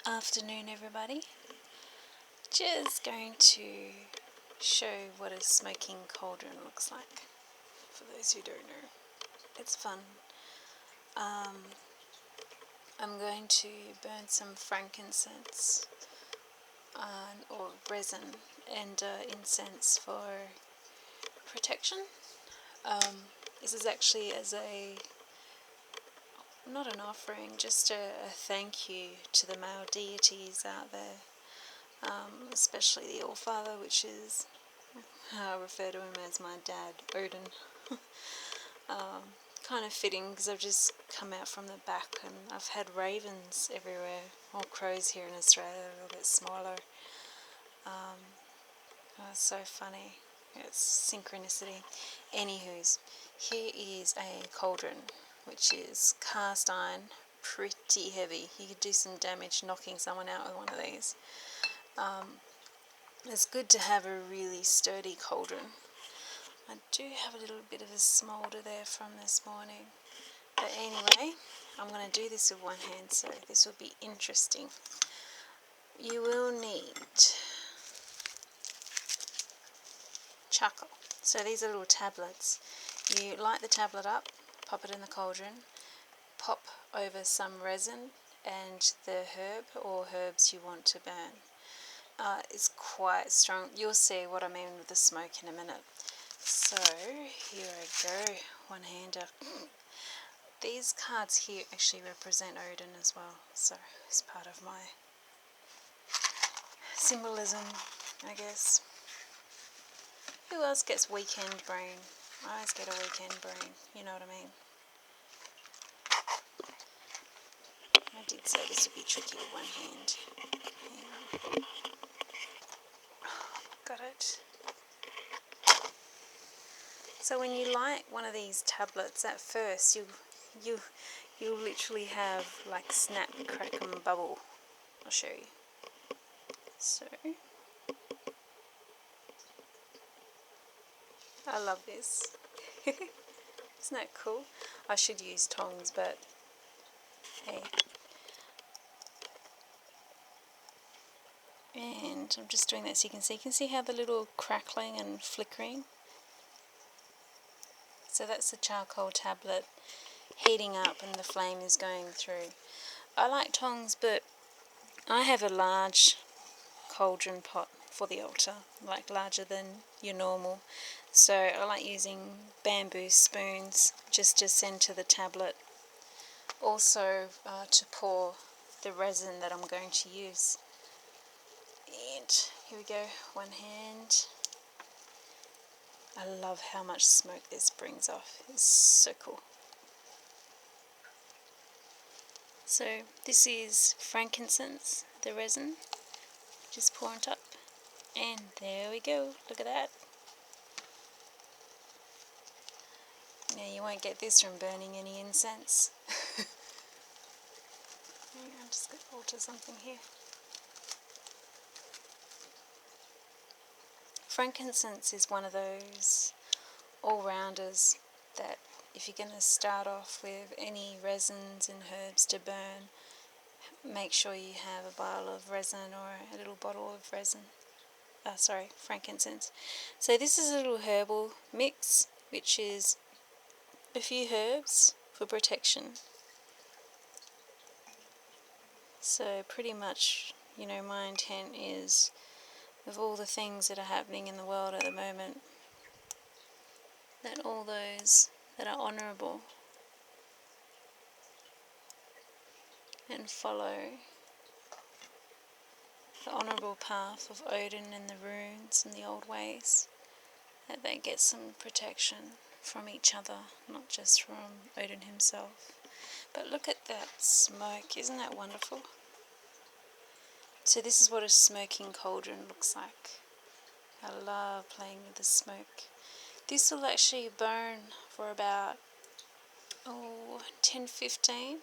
Afternoon, everybody. Just going to show what a smoking cauldron looks like for those who don't know. It's fun. I'm going to burn some frankincense or resin and incense for protection. This is actually as not an offering, just a thank you to the male deities out there. Especially the All-Father, which is, I refer to him as my dad, Odin. Kind of fitting because I've just come out from the back and I've had ravens everywhere, or crows here in Australia, a little bit smaller. It's so funny. It's synchronicity. Anywho's, here is a cauldron, which is cast iron, pretty heavy. You could do some damage knocking someone out with one of these. It's good to have a really sturdy cauldron. I do have a little bit of a smoulder there from this morning. But anyway, I'm going to do this with one hand, so this will be interesting. You will need charcoal. So these are little tablets. You light the tablet up, pop it in the cauldron, pop over some resin and the herb or herbs you want to burn. It's quite strong. You'll see what I mean with the smoke in a minute. So here I go, one-hander. These cards here actually represent Odin as well, so it's part of my symbolism, I guess. Who else gets weekend brain? I always get a weekend brain, you know what I mean. I did say this would be tricky with one hand. Hang on. Got it. So when you light one of these tablets, at first you literally have like snap, crack and bubble. I'll show you. So I love this. Isn't that cool? I should use tongs, but hey. And I'm just doing that so you can see. You can see how the little crackling and flickering. So that's the charcoal tablet heating up and the flame is going through. I like tongs, but I have a large cauldron pot for the altar, like larger than your normal. So I like using bamboo spoons just to send to the tablet. Also to pour the resin that I'm going to use. And here we go, one hand. I love how much smoke this brings off. It's so cool. So this is frankincense, the resin. Just pour it up. And there we go. Look at that. Now you won't get this from burning any incense. I'm just going to alter something here. Frankincense is one of those all-rounders that if you're going to start off with any resins and herbs to burn, make sure you have a bottle of resin or a little bottle of frankincense. So this is a little herbal mix, which is a few herbs for protection. So pretty much, my intent is, of all the things that are happening in the world at the moment, that all those that are honourable and follow the honourable path of Odin and the runes and the old ways, that they get some protection from each other, not just from Odin himself. But look at that smoke, isn't that wonderful? So this is what a smoking cauldron looks like. I love playing with the smoke. This will actually burn for about 10-15,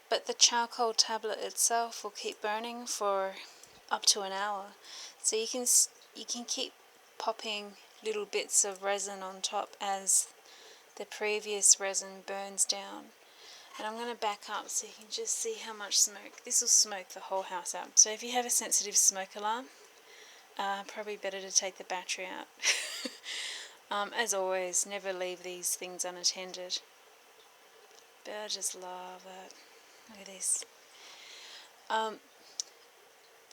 but the charcoal tablet itself will keep burning for up to an hour. So you can keep popping little bits of resin on top as the previous resin burns down. And I'm going to back up so you can just see how much smoke. This will smoke the whole house out. So if you have a sensitive smoke alarm, probably better to take the battery out. As always, never leave these things unattended. But I just love it. Look at this.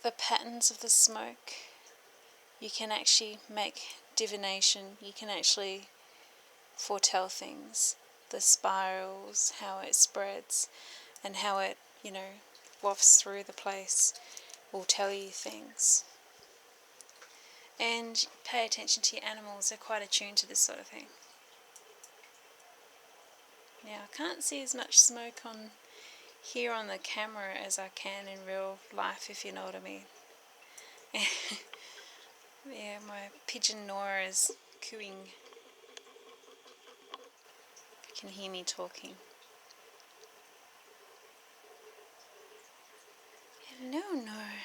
The patterns of the smoke, you can actually make divination. You can actually foretell things. The spirals, how it spreads, and how it, wafts through the place will tell you things. And pay attention to your animals. They're quite attuned to this sort of thing. Now, I can't see as much smoke on here on the camera as I can in real life, if you know what I mean. Yeah, my pigeon Nora is cooing. You can hear me talking. Hello, Nora.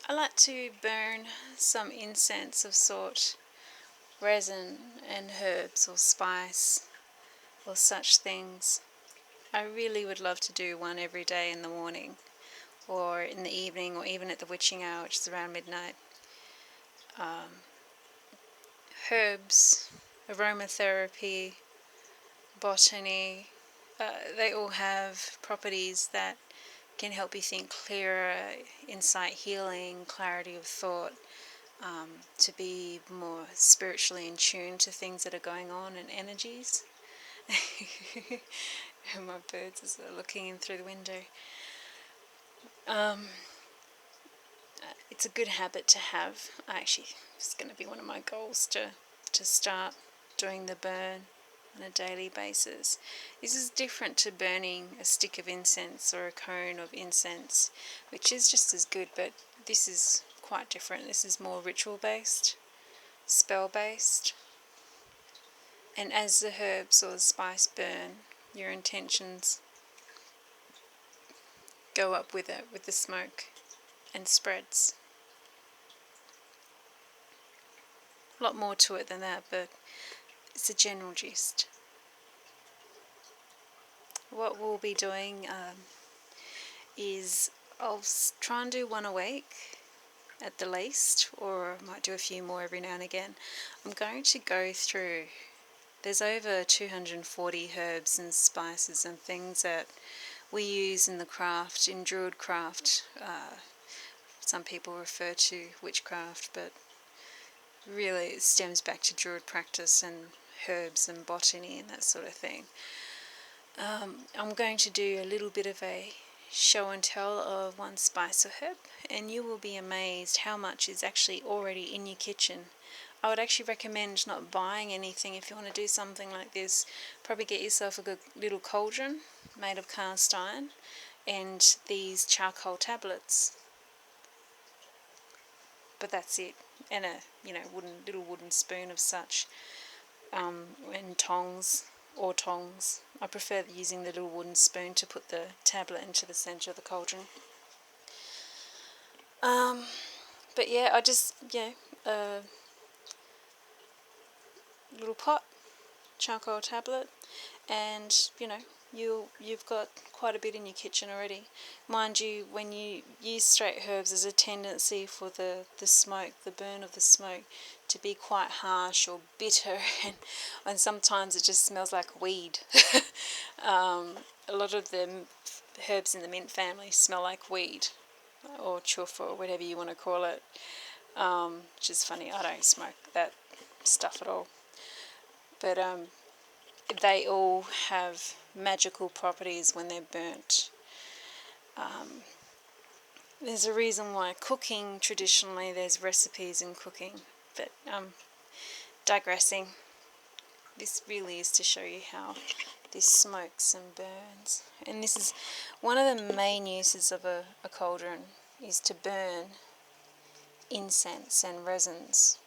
I like to burn some incense of sort, resin and herbs or spice or such things. I really would love to do one every day in the morning or in the evening or even at the witching hour, which is around midnight. Herbs, aromatherapy, botany, they all have properties that can help you think clearer, insight healing, clarity of thought, to be more spiritually in tune to things that are going on and energies. And my birds are looking in through the window. It's a good habit to have. It's going to be one of my goals to start doing the burn on a daily basis. This is different to burning a stick of incense or a cone of incense, which is just as good, but this is quite different. This is more ritual based, spell based, and as the herbs or the spice burn, your intentions go up with it, with the smoke, and spreads. A lot more to it than that, but it's a general gist. What we'll be doing is I'll try and do one a week at the least, or I might do a few more every now and again. I'm going to go through, there's over 240 herbs and spices and things that we use in the craft, in Druid craft. Some people refer to witchcraft, but really it stems back to Druid practice and herbs and botany and that sort of thing. I'm going to do a little bit of a show and tell of one spice or herb, and you will be amazed how much is actually already in your kitchen. I would actually recommend not buying anything if you want to do something like this. Probably get yourself a good little cauldron made of cast iron and these charcoal tablets. But that's it, and a little wooden spoon of such, and tongs. I prefer using the little wooden spoon to put the tablet into the centre of the cauldron. But yeah, I just a little pot, charcoal tablet, and you've got quite a bit in your kitchen already. Mind you, when you use straight herbs, there's a tendency for the smoke, the burn of the smoke, to be quite harsh or bitter, and sometimes it just smells like weed. A lot of the herbs in the mint family smell like weed, or chuff, or whatever you want to call it, which is funny. I don't smoke that stuff at all. But they all have magical properties when they're burnt. There's a reason why cooking, traditionally, there's recipes in cooking, but digressing. This really is to show you how this smokes and burns. And this is one of the main uses of a cauldron, is to burn incense and resins.